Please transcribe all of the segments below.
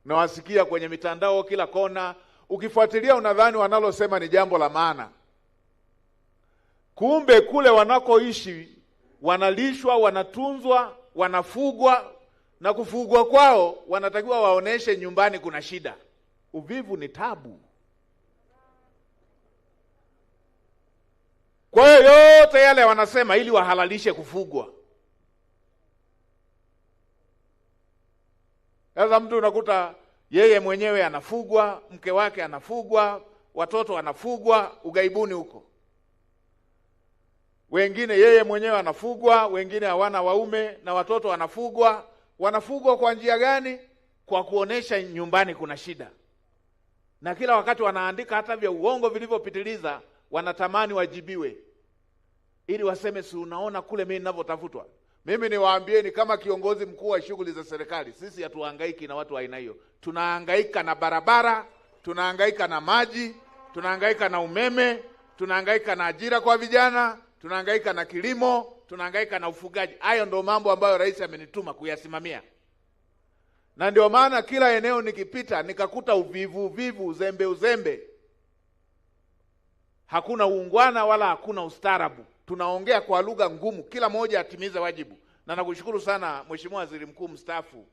Nawasikia kwenye mitandao kila kona, ukifuatilia unadhani wanalosema ni jambo la maana. Kumbe kule wanakoishi wanalishwa, wanatunzwa, wanafugwa, na kufugwa kwao wanatakiwa waoneshe nyumbani kuna shida. Uvivu ni tabu. Kwa hiyo yote yale wanasema ili wahalalishe kufugwa. Sasa mtu unakuta yeye mwenyewe anafugwa, mke wake anafugwa, watoto wanafugwa ugaibuni huko. Wengine yeye mwenyewe anafugwa, wengine hawana waume na watoto wanafugwa. Wanafugwa kwa njia gani? Kwa kuonesha nyumbani kuna shida. Na kila wakati wanaandika hata vya uongo vilivyopitiliza, wanatamani wajibiwe. Ili waseme si unaona kule mimi ninavyotafutwa. Mimi niwaambieni kama kiongozi mkuu wa shughuli za serikali, sisi hatuhangaiki na watu wa aina hiyo. Tunahangaika na barabara, tunahangaika na maji, tunahangaika na umeme, tunahangaika na ajira kwa vijana, tunahangaika na kilimo, tunahangaika na ufugaji. Hayo ndio mambo ambayo rais amenituma kuyasimamia. Na ndio maana kila eneo nikipita nikakuta uvivu, uzembe. Hakuna uungwana wala hakuna ustaarabu. Tunaongea kwa lugha ngumu, kila mmoja atimize wajibu. Na nakushukuru sana Mheshimiwa Waziri Mkuu mstaafu,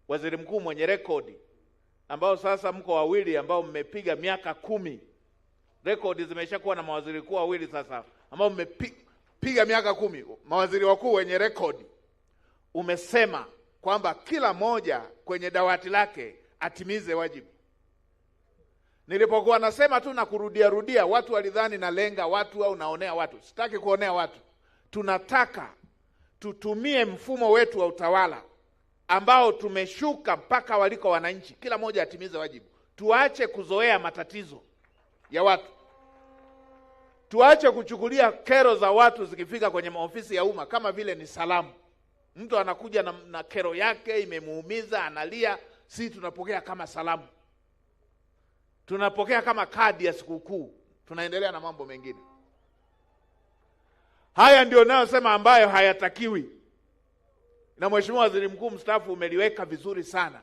Waziri Mkuu mwenye rekodi, ambao sasa mko wawili ambao mmepiga miaka 10. Rekodi zimeshakuwa na mawaziri wakuu wawili sasa ambao mmepiga miaka 10, mawaziri wakuu wenye rekodi. Umesema kwamba kila moja kwenye dawati lake atimize wajibu. Nilipokuwa nasema tu na kurudia watu walidhani na lenga watu au naonea watu. Sitaki kuonea watu. Tunataka tutumie mfumo wetu wa utawala ambao tumeshuka mpaka waliko wananchi, kila moja atimize wajibu. Tuache kuzoea matatizo ya watu. Tuache kuchukulia kero za watu zikifika kwenye maofisi ya umma kama vile ni salamu. Mtu anakuja na kero yake imemuumiza, analia, si tunapokea kama salamu. Tunapokea kama kadi ya sikukuu. Tunaendelea na mambo mengine. Haya ndio nayosema ambayo hayatakiwi. Na Mheshimiwa Waziri Mkuu mstaafu umeliweka vizuri sana.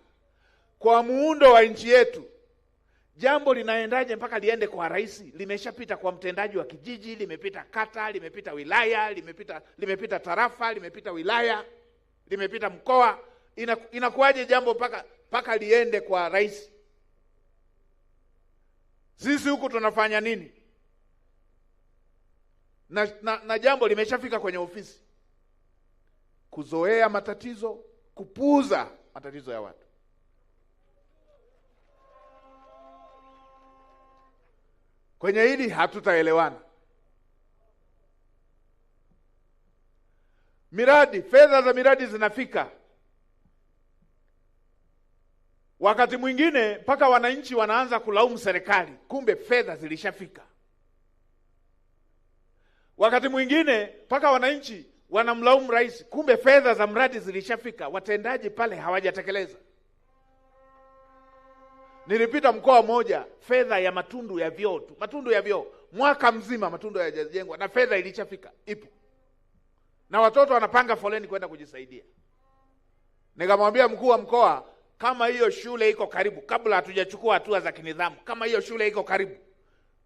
Kwa muundo wa nchi yetu, jambo linaendaje mpaka liende kwa rais? Limeshapita kwa mtendaji wa kijiji, limepita kata, limepita wilaya, limepita tarafa, limepita wilaya, limepita mkoa. Inakuwaje jambo mpaka liende kwa rais? Sisi huku tunafanya nini? Na jambo limeshafika kwenye ofisi. Kuzoea matatizo, kupuuza matatizo ya watu. Kwenye hili hatutaelewana. Fedha za miradi zinafika. Wakati mwingine mpaka wananchi wanaanza kulaumu serikali, kumbe fedha zilishafika. Wakati mwingine mpaka wananchi wanamlaumu rais, kumbe fedha za mradi zilishafika, watendaji pale hawajatekeleza. Nilipita mkoa mmoja, fedha ya matundu ya vyoo, mwaka mzima matundu hayajajengwa na fedha ilishafika, ipo. Na watoto wanapanga foleni kwenda kujisaidia. Nikamwambia mkuu wa mkoa, kama hiyo shule iko karibu, kabla hatujachukua hatua za kinidhamu, kama hiyo shule iko karibu,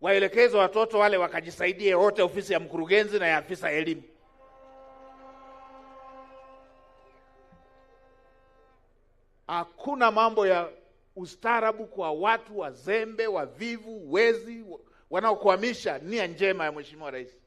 waelekeze watoto wale wakajisaidie wote ofisi ya mkurugenzi na ya afisa elimu. Hakuna mambo ya ustaarabu kwa watu wazembe, wavivu, wezi, wanaokuhamisha nia njema ya Mheshimiwa Rais.